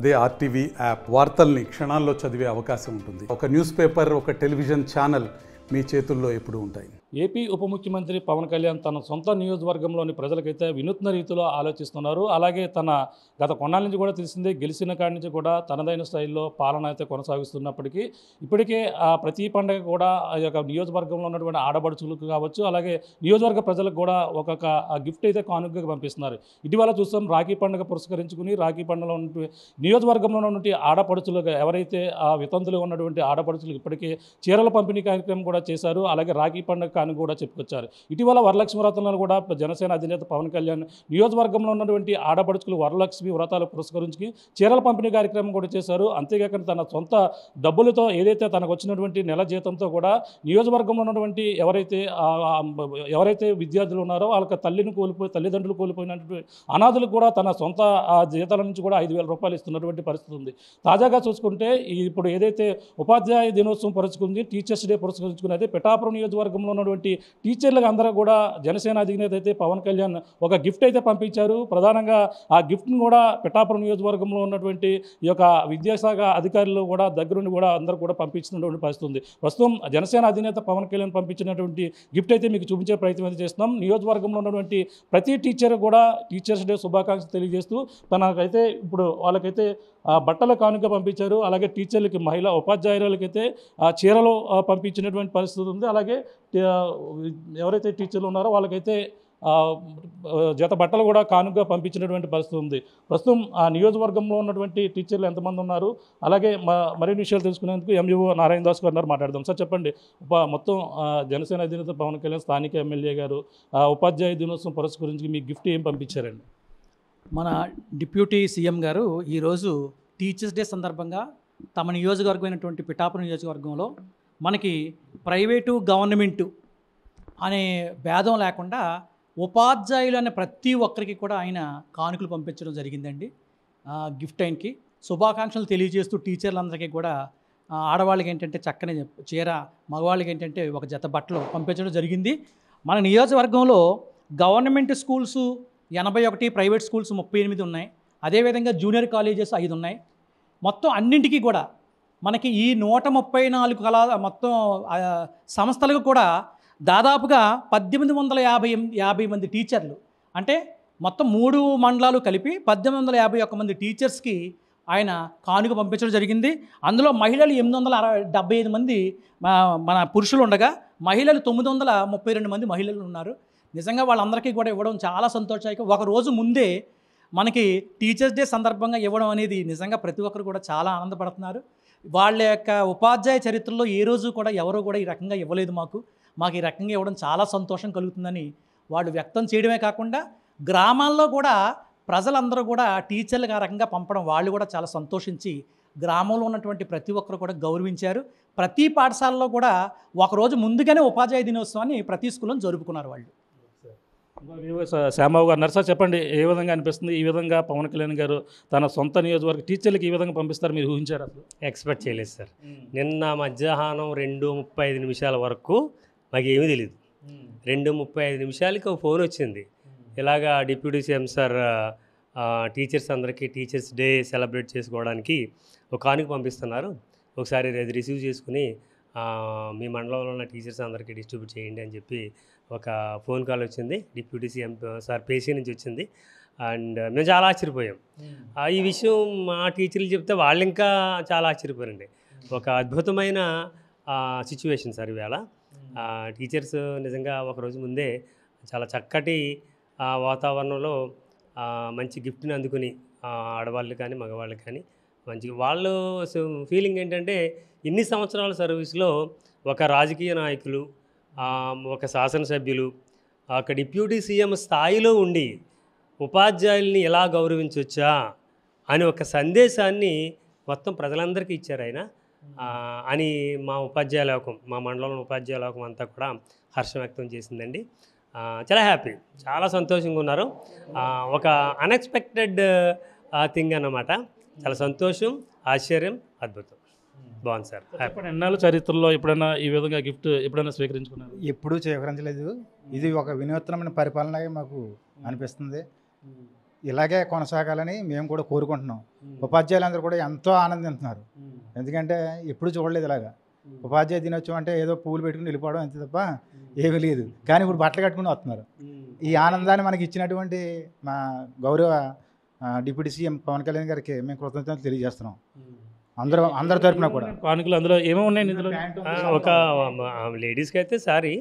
అదే RTV app వార్తల్ని క్షణాల్లో చదివే అవకాశం ఉంటుంది. ఒక న్యూస్ పేపర్, ఒక టెలివిజన్ ఛానల్ మీ చేతుల్లో ఎప్పుడూ ఉంటాయి. ఏపీ ఉప ముఖ్యమంత్రి పవన్ కళ్యాణ్ తన సొంత నియోజకవర్గంలోని ప్రజలకైతే వినూత్న రీతిలో ఆలోచిస్తున్నారు. అలాగే తన గత కొన్నాళ్ళ నుంచి కూడా తెలిసిందే, గెలిచిన కాడి నుంచి కూడా తనదైన స్టైల్లో పాలన అయితే కొనసాగిస్తున్నప్పటికీ ఇప్పటికే ప్రతి పండుగ కూడా ఆ యొక్క నియోజకవర్గంలో ఉన్నటువంటి ఆడపడుచులకు కావచ్చు, అలాగే నియోజకవర్గ ప్రజలకు కూడా ఒక్కొక్క గిఫ్ట్ అయితే కానుకగా పంపిస్తున్నారు. ఇటీవల చూస్తాం, రాఖీ పండుగ పురస్కరించుకుని రాఖీ పండుగలో ఉన్నటువంటి నియోజకవర్గంలో ఉన్నటువంటి ఆడపడుచులుగా ఎవరైతే వితంతులు ఉన్నటువంటి ఆడపడుచులకు ఇప్పటికే చీరల పంపిణీ కార్యక్రమం కూడా చేశారు. అలాగే రాఖీ పండుగ అని కూడా చెప్పుకొచ్చారు. ఇటీవల వరలక్ష్మి వ్రతంలో కూడా జనసేన అధినేత పవన్ కళ్యాణ్ నియోజకవర్గంలో ఉన్నటువంటి ఆడపడుచులు వరలక్ష్మి వ్రతాలు పురస్కరించి చీరల పంపిణీ కార్యక్రమం కూడా చేశారు. అంతేకాకుండా తన సొంత డబ్బులతో ఏదైతే తనకు వచ్చినటువంటి నెల జీతంతో కూడా నియోజకవర్గంలో ఉన్నటువంటి ఎవరైతే విద్యార్థులు ఉన్నారో వాళ్ళకి తల్లిదండ్రులు కోల్పోయినటువంటి అనాథులకు కూడా తన సొంత జీతాల నుంచి కూడా 5,000 రూపాయలు ఇస్తున్నటువంటి పరిస్థితి ఉంది. తాజాగా చూసుకుంటే ఇప్పుడు ఏదైతే ఉపాధ్యాయ దినోత్సవం పురస్కరించుకుంది, టీచర్స్ డే పురస్కరించుకున్నది, పిఠాపురం నియోజకవర్గంలో ఉన్నటువంటి టీచర్లకు అందరూ కూడా జనసేన అధినేత అయితే పవన్ కళ్యాణ్ ఒక గిఫ్ట్ అయితే పంపించారు. ప్రధానంగా ఆ గిఫ్ట్ను కూడా పిఠాపురం నియోజకవర్గంలో ఉన్నటువంటి ఈ యొక్క విద్యాశాఖ అధికారులు కూడా దగ్గరుండి కూడా అందరూ కూడా పంపించినటువంటి పరిస్థితి ఉంది. ప్రస్తుతం జనసేన అధినేత పవన్ కళ్యాణ్ పంపించినటువంటి గిఫ్ట్ అయితే మీకు చూపించే ప్రయత్నం అయితే చేస్తున్నాం. నియోజకవర్గంలో ఉన్నటువంటి ప్రతి టీచర్ కూడా టీచర్స్ డే శుభాకాంక్షలు తెలియజేస్తూ తనకైతే ఇప్పుడు వాళ్ళకైతే బట్టల కానుక పంపించారు. అలాగే టీచర్లకి, మహిళా ఉపాధ్యాయులకైతే చీరలు పంపించినటువంటి పరిస్థితి ఉంది. అలాగే ఎవరైతే టీచర్లు ఉన్నారో వాళ్ళకైతే జత బట్టలు కూడా కానుకగా పంపించినటువంటి పరిస్థితి ఉంది. ప్రస్తుతం ఆ నియోజకవర్గంలో ఉన్నటువంటి టీచర్లు ఎంతమంది ఉన్నారు, అలాగే మరిన్ని విషయాలు తెలుసుకునేందుకు ఎంఈఓ నారాయణ దాస్ గారు మాట్లాడదాం. సార్ చెప్పండి, మొత్తం జనసేన అధినేత పవన్ కళ్యాణ్ స్థానిక ఎమ్మెల్యే గారు ఉపాధ్యాయ దినోత్సవం పురస్కరించి మీ గిఫ్ట్ ఏం పంపించారండి? మన డిప్యూటీ సీఎం గారు ఈరోజు టీచర్స్ డే సందర్భంగా తమ నియోజకవర్గమైనటువంటి పిఠాపురం నియోజకవర్గంలో మనకి ప్రైవేటు గవర్నమెంటు అనే భేదం లేకుండా ఉపాధ్యాయులు అనే ప్రతి ఒక్కరికి కూడా ఆయన కానుకలు పంపించడం జరిగిందండి. గిఫ్ట్ ఆయనకి శుభాకాంక్షలు తెలియజేస్తూ టీచర్లందరికీ కూడా ఆడవాళ్ళకి ఏంటంటే చక్కని చీర, మగవాళ్ళకి ఏంటంటే ఒక జత బట్టలు పంపించడం జరిగింది. మన నియోజకవర్గంలో గవర్నమెంట్ స్కూల్స్ 81, ప్రైవేట్ స్కూల్స్ 38 ఉన్నాయి. అదేవిధంగా జూనియర్ కాలేజెస్ 5 ఉన్నాయి. మొత్తం అన్నింటికీ కూడా మనకి ఈ 134 మొత్తం సంస్థలకు కూడా దాదాపుగా 1850 మంది టీచర్లు, అంటే మొత్తం 3 మండలాలు కలిపి 1851 మంది టీచర్స్కి ఆయన కానుక పంపించడం జరిగింది. అందులో మహిళలు 875 మంది మన పురుషులు ఉండగా మహిళలు 932 మంది మహిళలు ఉన్నారు. నిజంగా వాళ్ళందరికీ కూడా ఇవ్వడం చాలా సంతోషాయకం. ఒక రోజు ముందే మనకి టీచర్స్ డే సందర్భంగా ఇవ్వడం అనేది నిజంగా ప్రతి ఒక్కరు కూడా చాలా ఆనందపడుతున్నారు. వాళ్ళ యొక్క ఉపాధ్యాయ చరిత్రలో ఏ రోజు కూడా ఎవరూ కూడా ఈ రకంగా ఇవ్వలేదు, మాకు ఈ రకంగా ఇవ్వడం చాలా సంతోషం కలుగుతుందని వాళ్ళు వ్యక్తం చేయడమే కాకుండా గ్రామాల్లో కూడా ప్రజలందరూ కూడా టీచర్లకు ఆ రకంగా పంపడం వాళ్ళు కూడా చాలా సంతోషించి గ్రామంలో ఉన్నటువంటి ప్రతి ఒక్కరు కూడా గౌరవించారు. ప్రతి పాఠశాలలో కూడా ఒకరోజు ముందుగానే ఉపాధ్యాయ దినోత్సవాన్ని ప్రతి స్కూల్లో జరుపుకున్నారు వాళ్ళు. శ్యామబాబు గారు, నర్సా చెప్పండి, ఏ విధంగా అనిపిస్తుంది? ఈ విధంగా పవన్ కళ్యాణ్ గారు తన సొంత నియోజకవర్గ టీచర్లకు ఈ విధంగా పంపిస్తారు మీరు ఊహించారు? అసలు ఎక్స్పెక్ట్ చేయలేదు సార్. నిన్న మధ్యాహ్నం 2:35 వరకు మాకు ఏమీ తెలియదు. 2:35 ఒక ఫోన్ వచ్చింది, ఇలాగా డిప్యూటీ సీఎం సార్ టీచర్స్ అందరికీ టీచర్స్ డే సెలబ్రేట్ చేసుకోవడానికి ఒక కానుక పంపిస్తున్నారు, ఒకసారి అది రిసీవ్ చేసుకుని మీ మండలంలో ఉన్న టీచర్స్ అందరికీ డిస్ట్రిబ్యూట్ చేయండి అని చెప్పి ఒక ఫోన్ కాల్ వచ్చింది. డిప్యూటీ సీఎం సార్ పేసీ నుంచి వచ్చింది. అండ్ మేము చాలా ఆశ్చర్యపోయాం. ఈ విషయం మా టీచర్లు చెప్తే వాళ్ళు ఇంకా చాలా ఆశ్చర్యపోయారండి. ఒక అద్భుతమైన సిచ్యువేషన్ సార్ ఇవాళ. టీచర్స్ నిజంగా ఒకరోజు ముందే చాలా చక్కటి వాతావరణంలో మంచి గిఫ్ట్ని అందుకుని ఆడవాళ్ళు కానీ మగవాళ్ళు కానీ మంచి వాళ్ళు ఫీలింగ్ ఏంటంటే ఇన్ని సంవత్సరాల సర్వీస్లో ఒక రాజకీయ నాయకులు, ఒక శాసనసభ్యులు, ఒక డిప్యూటీ సీఎం స్థాయిలో ఉండి ఉపాధ్యాయుల్ని ఎలా గౌరవించవచ్చా అని ఒక సందేశాన్ని మొత్తం ప్రజలందరికీ ఇచ్చారు ఆయన అని మా ఉపాధ్యాయ లోకం, మా మండలంలో ఉపాధ్యాయ లోకం అంతా కూడా హర్షం వ్యక్తం చేసిందండి. చాలా హ్యాపీ, చాలా సంతోషంగా ఉన్నారు. ఒక అన్ఎక్స్పెక్టెడ్ థింగ్ అన్నమాట. చాలా సంతోషం, ఆశ్చర్యం, అద్భుతం. బాగుంది సార్. చెప్పండి, ఎన్నాళ్ళ చరిత్రలో ఎప్పుడైనా ఈ విధంగా గిఫ్ట్ ఎప్పుడైనా స్వీకరించుకున్నారు? ఎప్పుడూ స్వీకరించలేదు. ఇది ఒక వినూత్నమైన పరిపాలనగా మాకు అనిపిస్తుంది. ఇలాగే కొనసాగాలని మేము కూడా కోరుకుంటున్నాం. ఉపాధ్యాయులందరూ కూడా ఎంతో ఆనందిస్తున్నారు. ఎందుకంటే ఎప్పుడు చూడలేదు ఇలాగా. ఉపాధ్యాయ దినోత్సవం అంటే ఏదో పూలు పెట్టుకుని వెళ్ళిపోవడం అంతే తప్ప ఏమీ లేదు. కానీ ఇప్పుడు బట్టలు కట్టుకుని వస్తున్నారు. ఈ ఆనందాన్ని మనకి ఇచ్చినటువంటి మా గౌరవ డిప్యూటీ సీఎం పవన్ కళ్యాణ్ గారికి మేము కృతజ్ఞతలు తెలియజేస్తున్నాం. అందరి తరపున కూడా. కానుకలు అందులో ఏమేమి ఉన్నాయి ఇందులో? ఒక లేడీస్కి అయితే సారీ,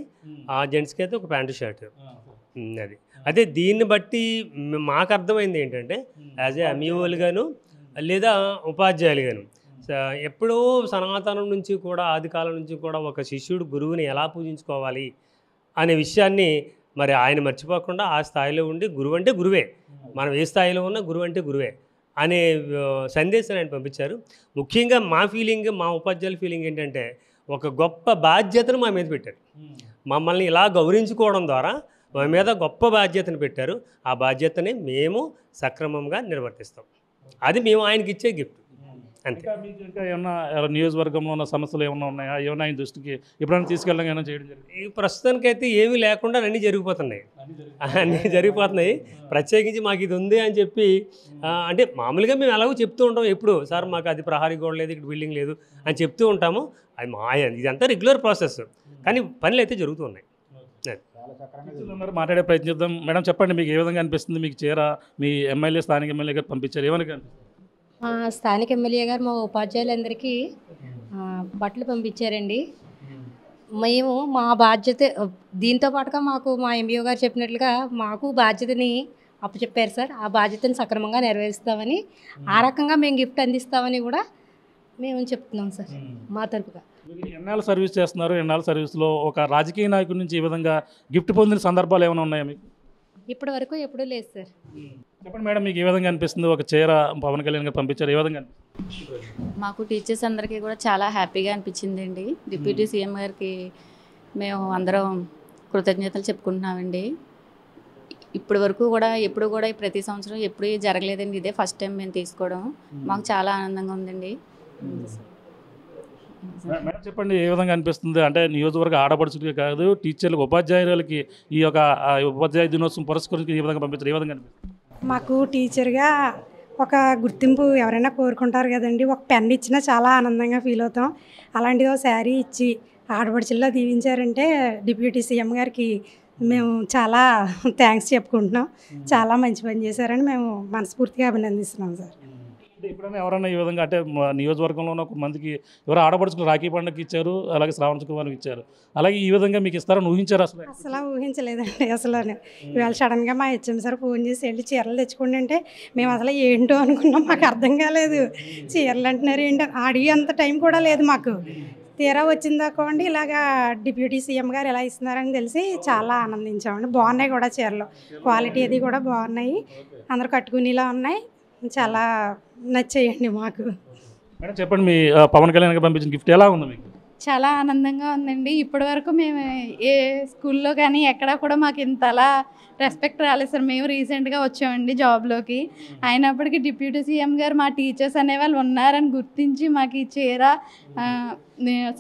ఆ జెంట్స్కి అయితే ఒక ప్యాంటు షర్ట్. అది అదే దీన్ని బట్టి మాకు అర్థమైంది ఏంటంటే యాజ్ ఏ ఎంఈఓలుగాను లేదా ఉపాధ్యాయులుగాను ఎప్పుడో సనాతనం నుంచి కూడా ఆది కాలం నుంచి కూడా ఒక శిష్యుడు గురువుని ఎలా పూజించుకోవాలి అనే విషయాన్ని మరి ఆయన మర్చిపోకుండా ఆ స్థాయిలో ఉండి గురువు అంటే గురువే, మనం ఏ స్థాయిలో ఉన్నా గురువు అంటే గురువే అనే సందేశాన్ని ఆయన పంపించారు. ముఖ్యంగా మా ఫీలింగ్, మా ఉపాధ్యాయుల ఫీలింగ్ ఏంటంటే ఒక గొప్ప బాధ్యతను మా మీద పెట్టారు. మమ్మల్ని ఇలా గౌరవించుకోవడం ద్వారా మా మీద గొప్ప బాధ్యతను పెట్టారు. ఆ బాధ్యతని మేము సక్రమంగా నిర్వర్తిస్తాం. అది మేము ఆయనకి ఇచ్చే గిఫ్ట్ అంతే. ఇంకా ఏమన్నా నియోజకవర్గంలో ఉన్న సమస్యలు ఏమన్నా ఉన్నాయా? ఏమన్నా ఆయన దృష్టికి ఎప్పుడైనా తీసుకెళ్ళడం ఏమైనా చేయడం జరిగింది? ఈ ప్రస్తుతానికైతే ఏమీ లేకుండా అన్నీ జరిగిపోతున్నాయి. ప్రత్యేకించి మాకు ఇది ఉంది అని చెప్పి అంటే మామూలుగా మేము ఎలాగో చెప్తూ ఉంటాం. ఎప్పుడు సార్ మాకు అది ప్రహారీ గోడ లేదు, ఇక్కడ బిల్డింగ్ లేదు అని చెప్తూ ఉంటాము. అది ఇదంతా రెగ్యులర్ ప్రాసెస్, కానీ పనులు అయితే జరుగుతూ ఉన్నాయి. మాట్లాడే ప్రయత్నిద్దాం. మేడం చెప్పండి, మీకు ఏ విధంగా అనిపిస్తుంది? మీకు చీర మీ ఎమ్మెల్యే, స్థానిక ఎమ్మెల్యే గారు పంపించారు, ఏమని అనిపిస్తుంది? స్థానిక ఎమ్మెల్యే గారు మా ఉపాధ్యాయులందరికీ బట్టలు పంపించారండి. మేము మా బాధ్యత దీంతో పాటుగా మాకు మా ఎంఈఓ గారు చెప్పినట్లుగా మాకు బాధ్యతని అప్పచెప్పారు సార్. ఆ బాధ్యతను సక్రమంగా నెరవేరుస్తామని, ఆ రకంగా మేము గిఫ్ట్ అందిస్తామని కూడా మేము చెప్తున్నాం సార్ మా తరపుగా. ఎన్నాళ్ళు సర్వీస్ చేస్తున్నారు? ఎన్నాళ్ళు సర్వీస్లో ఒక రాజకీయ నాయకుడి నుంచి ఈ విధంగా గిఫ్ట్ పొందిన సందర్భాలు ఏమైనా ఉన్నాయా మీకు? ఇప్పటి వరకు ఎప్పుడూ లేదు సార్. చెప్పండి మేడం, మీకు ఏ విధంగా అనిపిస్తుంది? ఒక చీర పవన్ కళ్యాణ్ గారు పంపించారు, ఏ విధంగా మాకు టీచర్స్ అందరికీ కూడా చాలా హ్యాపీగా అనిపించిందండి. డిప్యూటీ సీఎం గారికి మేము అందరం కృతజ్ఞతలు చెప్పుకుంటున్నామండి. ఇప్పటి వరకు కూడా ఎప్పుడు కూడా ప్రతి సంవత్సరం ఎప్పుడు జరగలేదండి, ఇదే ఫస్ట్ టైం మేము తీసుకోవడం. మాకు చాలా ఆనందంగా ఉందండి. మేడం చెప్పండి, ఏ విధంగా అనిపిస్తుంది? అంటే నియోజకవర్గ ఆడపడుచులకే కాదు, టీచర్లకు, ఉపాధ్యాయులకి ఈ యొక్క ఉపాధ్యాయ దినోత్సవం పురస్కరించి ఏ విధంగా పంపించారు, ఏ విధంగా అనిపిస్తుంది? మాకు టీచర్గా ఒక గుర్తింపు ఎవరైనా కోరుకుంటారు కదండి, ఒక పెన్ ఇచ్చినా చాలా ఆనందంగా ఫీల్ అవుతాం. అలాంటిది ఒక శారీ ఇచ్చి ఆడపడుచుల్లో దీవించారంటే డిప్యూటీ సీఎం గారికి మేము చాలా థ్యాంక్స్ చెప్పుకుంటున్నాం. చాలా మంచి పని చేశారని మేము మనస్ఫూర్తిగా అభినందిస్తున్నాం సార్. ఎప్పుడైనా ఎవరైనా ఈ విధంగా అంటే నియోజకవర్గంలో ఉన్న కొంతమందికి ఎవరో ఆడపడుచులు రాఖీ పండుగకి ఇచ్చారు, అలాగే శ్రావణ శుక్రవారం ఇచ్చారు, అలాగే ఈ విధంగా మీకు ఇస్తారని ఊహించారు? అసలు ఊహించలేదండి. అసలు ఇవాళ సడన్గా మా హెచ్ఎం సార్ ఫోన్ చేసి వెళ్ళి చీరలు తెచ్చుకోండి అంటే మేము అసలు ఏంటో అనుకున్నాం, మాకు అర్థం కాలేదు. చీరలు అంటున్నారు ఏంటో, అడిగి అంత టైం కూడా లేదు మాకు. తీరా వచ్చిందాకోండి ఇలాగా డిప్యూటీ సీఎం గారు ఎలా ఇస్తున్నారని తెలిసి చాలా ఆనందించామండి. బాగున్నాయి కూడా చీరలు, క్వాలిటీ అది కూడా బాగున్నాయి, అందరు కట్టుకునేలా ఉన్నాయి, చాలా నచ్చేయండి మాకు. మేడం చెప్పండి, మీ పవన్ కళ్యాణ్ గారు పంపించిన గిఫ్ట్ ఎలా ఉంది మీకు? చాలా ఆనందంగా ఉందండి. ఇప్పటి వరకు మేము ఏ స్కూల్లో కానీ ఎక్కడా కూడా మాకు ఇంతలా రెస్పెక్ట్ రాలేదు సార్. మేము రీసెంట్గా వచ్చామండి జాబ్లోకి, అయినప్పటికీ డిప్యూటీ సీఎం గారు మా టీచర్స్ అనేవాళ్ళు ఉన్నారని గుర్తించి మాకు ఈ చీర,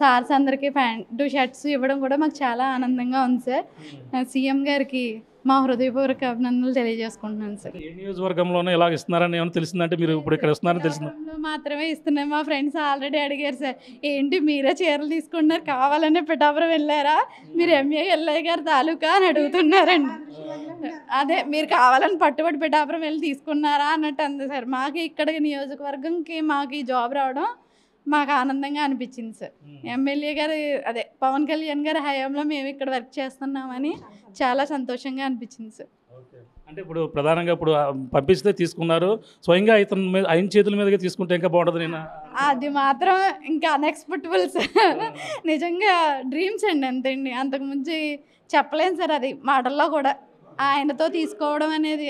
సార్స్ అందరికీ ప్యాంటు షర్ట్స్ ఇవ్వడం కూడా మాకు చాలా ఆనందంగా ఉంది సార్. సీఎం గారికి మా హృదయపూర్వక అభినందనలు తెలియజేసుకుంటున్నాను సార్. ఏ నియోజకవర్గంలోనే ఇలా ఇస్తున్నారని ఏమైనా తెలిసిందంటే మీరు ఇప్పుడు ఇక్కడ ఇస్తున్నారని తెలిసింది? మాత్రమే ఇస్తున్నాం. మా ఫ్రెండ్స్ ఆల్రెడీ అడిగారు సార్, ఏంటి మీరే చీరలు తీసుకుంటున్నారు, కావాలనే పిఠాపురం వెళ్ళారా, మీరు ఎల్ఐ గారు తాలూకా అని అడుగుతున్నారండి. అదే మీరు కావాలని పట్టుబడి పిఠాపురం వెళ్ళి తీసుకున్నారా అన్నట్టు అంది సార్. మాకు ఇక్కడ నియోజకవర్గంకి మాకు ఈ జాబ్ రావడం మాకు ఆనందంగా అనిపించింది సార్. ఎమ్మెల్యే గారు అదే పవన్ కళ్యాణ్ గారి హయాంలో మేము ఇక్కడ వర్క్ చేస్తున్నామని చాలా సంతోషంగా అనిపించింది సార్. అంటే ఇప్పుడు ప్రధానంగా ఇప్పుడు పంపిస్తే తీసుకున్నారు, స్వయంగా ఆయన చేతుల మీదగా తీసుకుంటే ఇంకా బాగుంటుంది. నేను అది మాత్రం ఇంకా అన్ఎక్స్పెక్టబుల్ సార్, నిజంగా డ్రీమ్స్ అండి, అంతేండి, అంతకుమించి చెప్పలేను సార్. అది మాటల్లో కూడా ఆయనతో తీసుకోవడం అనేది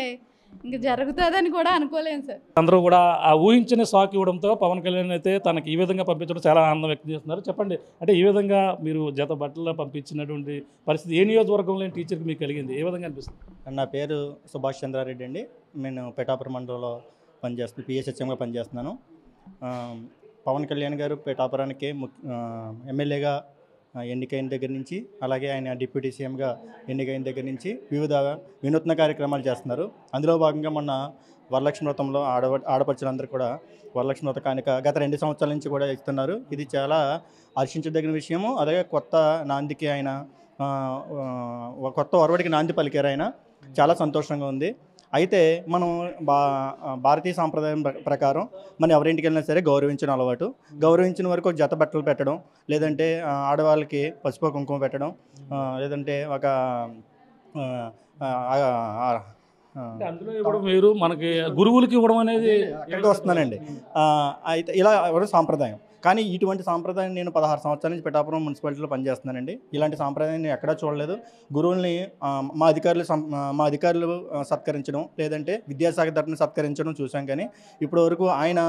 ఇంకా జరుగుతుందని కూడా అనుకోలేను సార్. అందరూ కూడా ఆ ఊహించిన షాక్ ఇవ్వడంతో పవన్ కళ్యాణ్ అయితే తనకి ఈ విధంగా పంపించడం చాలా ఆనందం వ్యక్తం చేస్తున్నారు. చెప్పండి, అంటే ఈ విధంగా మీరు జత బట్టలు పంపించినటువంటి పరిస్థితి ఏ నియోజకవర్గంలో టీచర్కి మీకు కలిగింది, ఏ విధంగా అనిపిస్తుంది? నా పేరు సుభాష్ చంద్రారెడ్డి అండి. నేను పిఠాపురం మండలంలో పనిచేస్తున్నాను, పిఎస్హెచ్ఎంగా పనిచేస్తున్నాను. పవన్ కళ్యాణ్ గారు పిఠాపురానికి ఎమ్మెల్యేగా ఎన్నికైన దగ్గర నుంచి, అలాగే ఆయన డిప్యూటీ సీఎంగా ఎన్నికైన దగ్గర నుంచి వివిధ వినూత్న కార్యక్రమాలు చేస్తున్నారు. అందులో భాగంగా మొన్న వరలక్ష్మి వ్రతంలో ఆడపడుచులందరూ కూడా వరలక్ష్మి వ్రత కానుక గత 2 సంవత్సరాల నుంచి కూడా ఇస్తున్నారు. ఇది చాలా హర్షించదగిన విషయము. అలాగే కొత్త నాందికి ఆయన కొత్త ఒరవడికి నాంది పలికారు ఆయన. చాలా సంతోషంగా ఉంది. అయితే మనం భారతీయ సాంప్రదాయం ప్రకారం మనం ఎవరింటికి వెళ్ళినా సరే గౌరవించిన అలవాటు. గౌరవించిన వరకు ఒక జత బట్టలు పెట్టడం, లేదంటే ఆడవాళ్ళకి పసుపు కుంకుమ పెట్టడం, లేదంటే ఒక అందులో ఇప్పుడు మీరు మనకి గురువులకి ఇవ్వడం అనేది ఎక్కడికి వస్తున్నానండి. అయితే ఇలా ఇవ్వడం సాంప్రదాయం. కానీ ఇటువంటి సాంప్రదాయం నేను 16 సంవత్సరాల నుంచి పిఠాపురం మున్సిపాలిటీలో పనిచేస్తున్నానండి. ఇలాంటి సాంప్రదాయం నేను ఎక్కడా చూడలేదు. గురువుల్ని మా అధికారులు సత్కరించడం, లేదంటే విద్యాశాఖ తరఫున సత్కరించడం చూసాం. కానీ ఇప్పటి వరకు ఆయన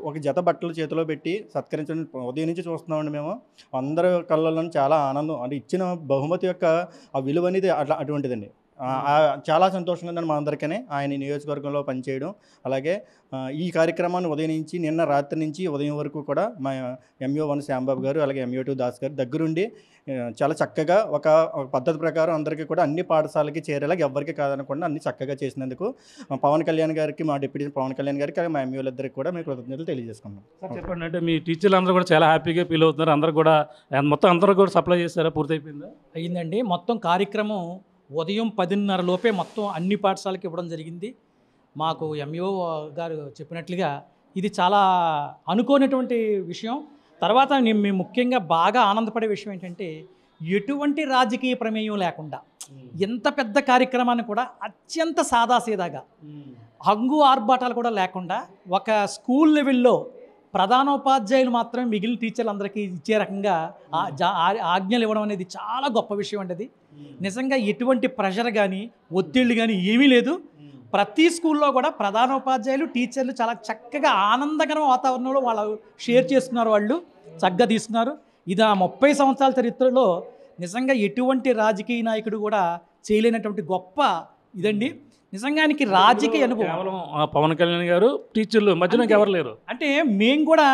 ఒక జత బట్టలు చేతిలో పెట్టి సత్కరించడం ఉదయం నుంచి చూస్తున్నామండి. మేము అందరి కళ్ళల్లో చాలా ఆనందం. అంటే ఇచ్చిన బహుమతి యొక్క ఆ విలువ అనేది అటువంటిదండి. చాలా సంతోషంగా ఉందండి మా అందరికీ ఆయన నియోజకవర్గంలో పనిచేయడం. అలాగే ఈ కార్యక్రమాన్ని ఉదయం నుంచి నిన్న రాత్రి నుంచి ఉదయం వరకు కూడా మా MO1 శ్యాంబాబు గారు, అలాగే MO2 దాస్ గారు దగ్గరుండి చాలా చక్కగా ఒక పద్ధతి ప్రకారం అందరికీ కూడా అన్ని పాఠశాలకి చేరేలాగా ఎవరికి కాదనకుండా అన్ని చక్కగా చేసినందుకు పవన్ కళ్యాణ్ గారికి, మా డిప్యూటీ పవన్ కళ్యాణ్ గారికి, అలాగే మా MO2 కూడా మేము కృతజ్ఞతలు తెలియజేసుకున్నాం. సార్ చెప్పండి, అంటే మీ టీచర్లు అందరూ కూడా చాలా హ్యాపీగా ఫీల్ అవుతున్నారు. అందరూ కూడా మొత్తం అందరూ కూడా సప్లై చేస్తారా? పూర్తయిపోయిందా? అయ్యిందండి. మొత్తం కార్యక్రమం ఉదయం 10:30 లోపే మొత్తం అన్ని పాఠశాలకి ఇవ్వడం జరిగింది. మాకు MO గారు చెప్పినట్లుగా ఇది చాలా అనుకోనటువంటి విషయం. తర్వాత మేము ముఖ్యంగా బాగా ఆనందపడే విషయం ఏంటంటే, ఎటువంటి రాజకీయ ప్రమేయం లేకుండా ఎంత పెద్ద కార్యక్రమాన్ని కూడా అత్యంత సాదాసీదాగా, హంగు ఆర్భాటాలు కూడా లేకుండా ఒక స్కూల్ లెవెల్లో ప్రధానోపాధ్యాయులు మాత్రమే మిగిలిన టీచర్లందరికీ ఇచ్చే రకంగా ఆజ్ఞలు ఇవ్వడం అనేది చాలా గొప్ప విషయం అండి. అది నిజంగా ఎటువంటి ప్రెషర్ కానీ ఒత్తిళ్ళు కానీ ఏమీ లేదు. ప్రతి స్కూల్లో కూడా ప్రధానోపాధ్యాయులు టీచర్లు చాలా చక్కగా ఆనందకరమైన వాతావరణంలో వాళ్ళు షేర్ చేసుకున్నారు, వాళ్ళు చక్కగా తీసుకున్నారు. ఇది ఆ 30 సంవత్సరాల చరిత్రలో నిజంగా ఎటువంటి రాజకీయ నాయకుడు కూడా చేయలేనటువంటి గొప్ప ఇదండి. నిజంగానికి రాజకీయ అనుభవం కేవలం పవన్ కళ్యాణ్ గారు, టీచర్లు మధ్యలో ఎవరు లేరు. అంటే మేము కూడా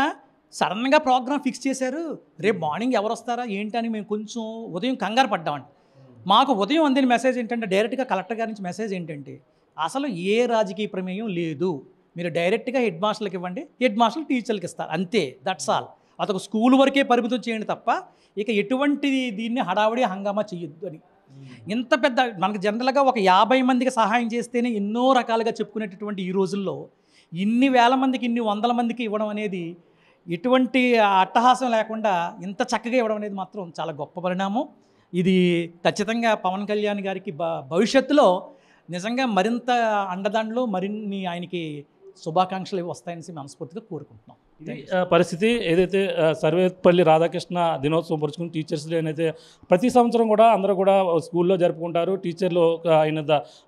సడన్గా ప్రోగ్రామ్ ఫిక్స్ చేశారు, రేపు మార్నింగ్ ఎవరు వస్తారా ఏంటని మేము కొంచెం ఉదయం కంగారు పడ్డామండి. మాకు ఉదయం అందిన మెసేజ్ ఏంటంటే, డైరెక్ట్గా కలెక్టర్ గారి నుంచి మెసేజ్ ఏంటంటే, అసలు ఏ రాజకీయ ప్రమేయం లేదు, మీరు డైరెక్ట్గా హెడ్ మాస్టర్లకు ఇవ్వండి, హెడ్ మాస్టర్లు టీచర్లకు ఇస్తారు, అంతే, దట్స్ ఆల్. అదొక స్కూల్ వరకే పరిమితం చేయండి తప్ప ఇక ఎటువంటి దీన్ని హడావిడి హంగామా చేయొద్దు అని. ఇంత పెద్ద మనకు జనరల్గా ఒక 50 మందికి సహాయం చేస్తేనే ఎన్నో రకాలుగా చెప్పుకునేటటువంటి ఈ రోజుల్లో ఇన్ని వేల మందికి, ఇన్ని వందల మందికి ఇవ్వడం అనేది, ఎటువంటి అట్టహాసం లేకుండా ఇంత చక్కగా ఇవ్వడం అనేది మాత్రం చాలా గొప్ప పరిణామం. ఇది ఖచ్చితంగా పవన్ కళ్యాణ్ గారికి భవిష్యత్తులో నిజంగా మరింత అండదండలు, మరిన్ని ఆయనకి శుభాకాంక్షలు వస్తాయని మనస్ఫూర్తిగా కోరుకుంటున్నాం. పరిస్థితి ఏదైతే సర్వేపల్లి రాధాకృష్ణ దినోత్సవం పరుచుకుని టీచర్స్ డే అయితే ప్రతి సంవత్సరం కూడా అందరూ కూడా స్కూల్లో జరుపుకుంటారు. టీచర్లు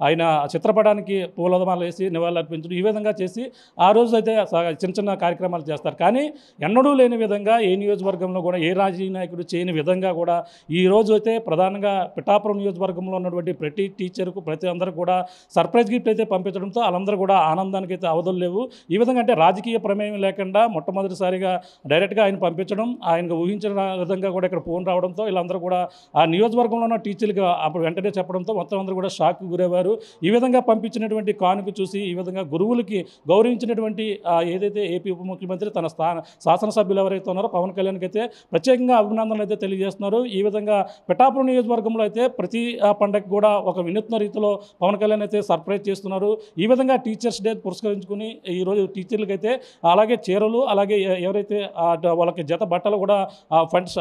ఆయన చిత్రపటానికి పూలమాలలు వేసి నివాళులు అర్పించడం, ఈ విధంగా చేసి ఆ రోజు అయితే చిన్న చిన్న కార్యక్రమాలు చేస్తారు. కానీ ఎన్నడూ లేని విధంగా ఏ నియోజకవర్గంలో కూడా ఏ రాజకీయ నాయకుడు చేయని విధంగా కూడా ఈ రోజు అయితే ప్రధానంగా పిఠాపురం నియోజకవర్గంలో ఉన్నటువంటి ప్రతి టీచర్కు, ప్రతి అందరూ కూడా సర్ప్రైజ్ గిఫ్ట్ అయితే పంపించడంతో వాళ్ళందరూ కూడా ఆనందానికి అయితే అవధులు లేవు. ఈ విధంగా అంటే రాజకీయ ప్రమేయం లేకుండా మొట్టమొదటిసారిగా డైరెక్ట్గా ఆయన పంపించడం, ఆయనకు ఊహించిన విధంగా కూడా ఇక్కడ ఫోన్ రావడంతో వీళ్ళందరూ కూడా ఆ నియోజకవర్గంలో ఉన్న టీచర్లకు అప్పుడు వెంటనే చెప్పడంతో మొత్తం అందరూ కూడా షాక్కు గురయ్యారు. ఈ విధంగా పంపించినటువంటి కానుక చూసి ఈ విధంగా గురువులకి గౌరవించినటువంటి ఏదైతే ఏపీ ఉప ముఖ్యమంత్రి తన శాసనసభ్యులు ఎవరైతే ఉన్నారో పవన్ కళ్యాణ్కి అయితే ప్రత్యేకంగా అభినందనలు అయితే తెలియజేస్తున్నారు. ఈ విధంగా పిఠాపురం నియోజకవర్గంలో అయితే ప్రతి పండగ కూడా ఒక వినూత్న రీతిలో పవన్ కళ్యాణ్ అయితే సర్ప్రైజ్ చేస్తున్నారు. ఈ విధంగా టీచర్స్ డే పురస్కరించుకుని ఈరోజు టీచర్లకి అయితే అలాగే చీరలు, అలాగే ఎవరైతే వాళ్ళకి జత బట్టలు కూడా ఫండ్స్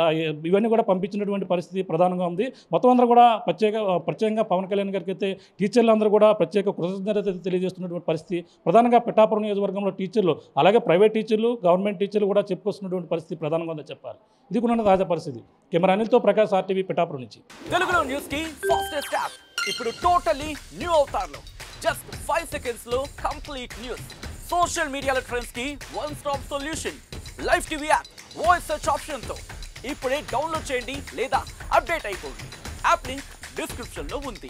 ఇవన్నీ కూడా పంపించినటువంటి పరిస్థితి ప్రధానంగా ఉంది. మొత్తం అందరూ కూడా ప్రత్యేకంగా పవన్ కళ్యాణ్ గారికి అయితే టీచర్లందరూ కూడా ప్రత్యేక కృతజ్ఞత తెలియజేస్తున్నటువంటి పరిస్థితి ప్రధానంగా పిఠాపురం నియోజకవర్గంలో టీచర్లు, అలాగే ప్రైవేట్ టీచర్లు, గవర్నమెంట్ టీచర్లు కూడా చెప్పుకొస్తున్నటువంటి పరిస్థితి ప్రధానంగా ఉందని చెప్పాలి. ఇది కూడా తాజా పరిస్థితి. కెమెరా అనిల్తో ప్రకాష్, RTV, పిఠాపురం నుంచి. తెలుగులో న్యూస్ కి ఫాస్టెస్ట్ యాప్ ఇప్పుడు టోటల్లీ న్యూ అవతార్లో జస్ట్ 5 seconds లో కంప్లీట్ న్యూస్. సోషల్ మీడియాలో ట్రెండ్స్ కి one stop solution. Live TV app voice search option తో ఇప్పుడే డౌన్లోడ్ చేయండి లేదా అప్డేట్ అయిపోండి. యాప్ లింక్ డిస్క్రిప్షన్ లో ఉంది.